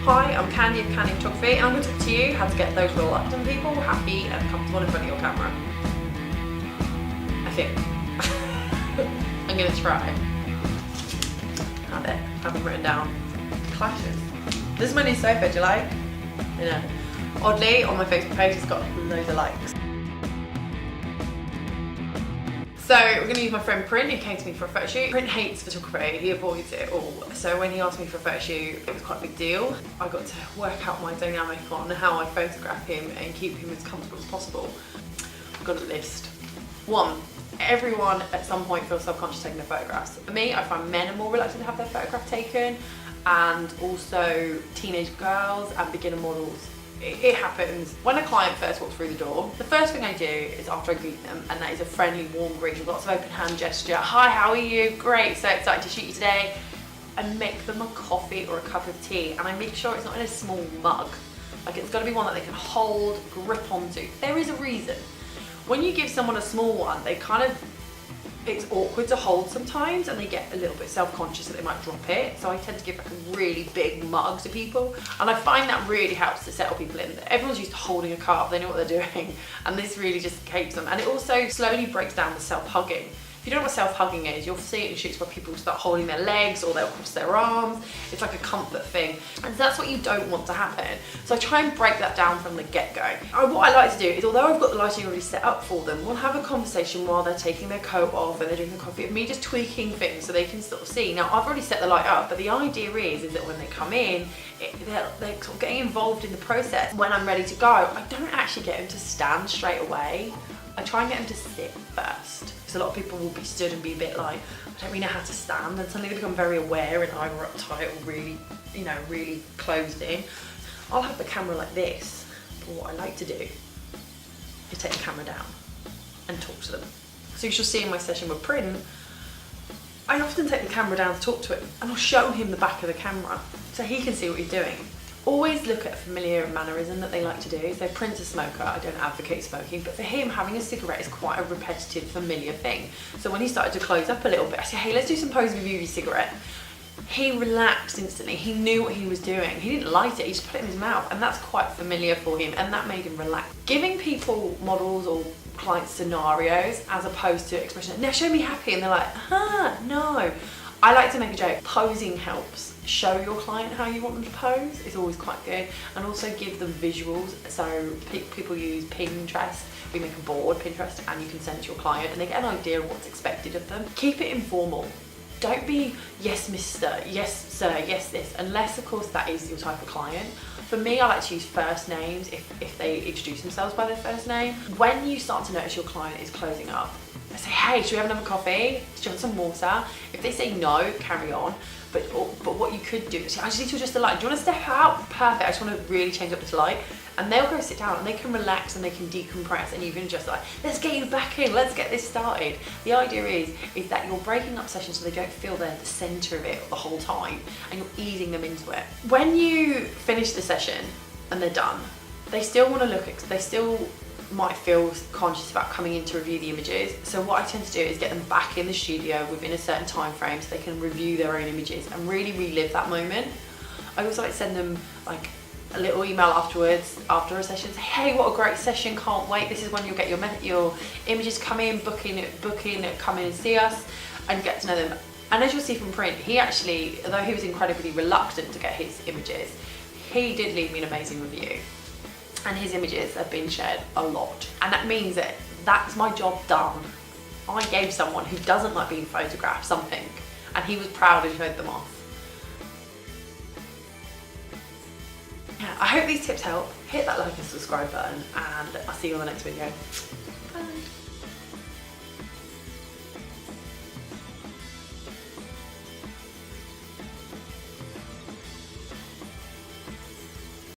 Hi, I'm Candy of Candy Photography, and I'm going to talk to you how to get those reluctant people happy and comfortable in front of your camera. I think. I'm going to try. Have them written down. Clashes. This is my new sofa, do you like? I know. Oddly, on my Facebook page, it's got loads of likes. So we're going to use my friend Print, who came to me for a photo shoot. Print hates photography, he avoids it all. So when he asked me for a photo shoot, it was quite a big deal. I got to work out my dynamic on how I photograph him and keep him as comfortable as possible. I've got a list. 1. Everyone at some point feels self-conscious taking their photographs. For me, I find men are more reluctant to have their photograph taken, and also teenage girls and beginner models. It happens. When a client first walks through the door, the first thing I do is after I greet them, and that is a friendly, warm greet with lots of open hand gesture. Hi, how are you? Great, so excited to shoot you today. And make them a coffee or a cup of tea, and I make sure it's not in a small mug. Like, it's got to be one that they can hold, grip onto. There is a reason. When you give someone a small one, it's awkward to hold sometimes, and they get a little bit self-conscious that they might drop it. So I tend to give like a really big mug to people, and I find that really helps to settle people in. Everyone's used to holding a cup, they know what they're doing, and this really just keeps them. And it also slowly breaks down the self-hugging. If you don't know what self-hugging is, you'll see it in shoots where people start holding their legs or they'll cross their arms. It's like a comfort thing. And that's what you don't want to happen. So I try and break that down from the get-go. What I like to do is, although I've got the lighting already set up for them, we'll have a conversation while they're taking their coat off and they're drinking coffee, of me just tweaking things so they can sort of see. Now, I've already set the light up, but the idea is that when they come in, they're sort of getting involved in the process. When I'm ready to go, I don't actually get them to stand straight away. I try and get them to sit first. Because a lot of people will be stood and be a bit like, I don't really know how to stand, and suddenly they become very aware and either uptight or really, really closed in. I'll have the camera like this, but what I like to do is take the camera down and talk to them. So you shall see in my session with Print, I often take the camera down to talk to him, and I'll show him the back of the camera so he can see what he's doing. Always look at a familiar mannerism that they like to do. So Print's a smoker, I don't advocate smoking, but for him, having a cigarette is quite a repetitive, familiar thing. So when he started to close up a little bit, I said, hey, let's do some poses with you with your cigarette. He relaxed instantly. He knew what he was doing. He didn't light it, he just put it in his mouth, and that's quite familiar for him, and that made him relax. Giving people, models or clients, scenarios as opposed to expression, now show me happy, and they're like, no. I like to make a joke. Posing helps. Show your client how you want them to pose. It's always quite good. And also give them visuals. So people use Pinterest. We make a board, Pinterest, and you can send it to your client and they get an idea of what's expected of them. Keep it informal. Don't be, yes, mister, yes, sir, yes, this, unless, of course, that is your type of client. For me, I like to use first names if they introduce themselves by their first name. When you start to notice your client is closing up, I say, hey, should we have another coffee? Do you want some water? If they say no, carry on. But what you could do is, I just need to adjust the light. Do you want to step out? Perfect, I just want to really change up this light. And they'll go sit down and they can relax and they can decompress, and you can just like, let's get you back in, let's get this started. The idea is that you're breaking up sessions so they don't feel they're the center of it the whole time, and you're easing them into it. When you finish the session and they're done, they still want to look at, they still might feel conscious about coming in to review the images. So what I tend to do is get them back in the studio within a certain time frame so they can review their own images and really relive that moment. I also like to send them like a little email afterwards, after a session, say, hey, what a great session, can't wait. This is when you'll get your images, come in, book in, come in and see us and get to know them. And as you'll see from Print, he actually, although he was incredibly reluctant to get his images, he did leave me an amazing review. And his images have been shared a lot. And that means that that's my job done. I gave someone who doesn't like being photographed something, and he was proud and showed them off. Yeah, I hope these tips help. Hit that like and subscribe button, and I'll see you on the next video.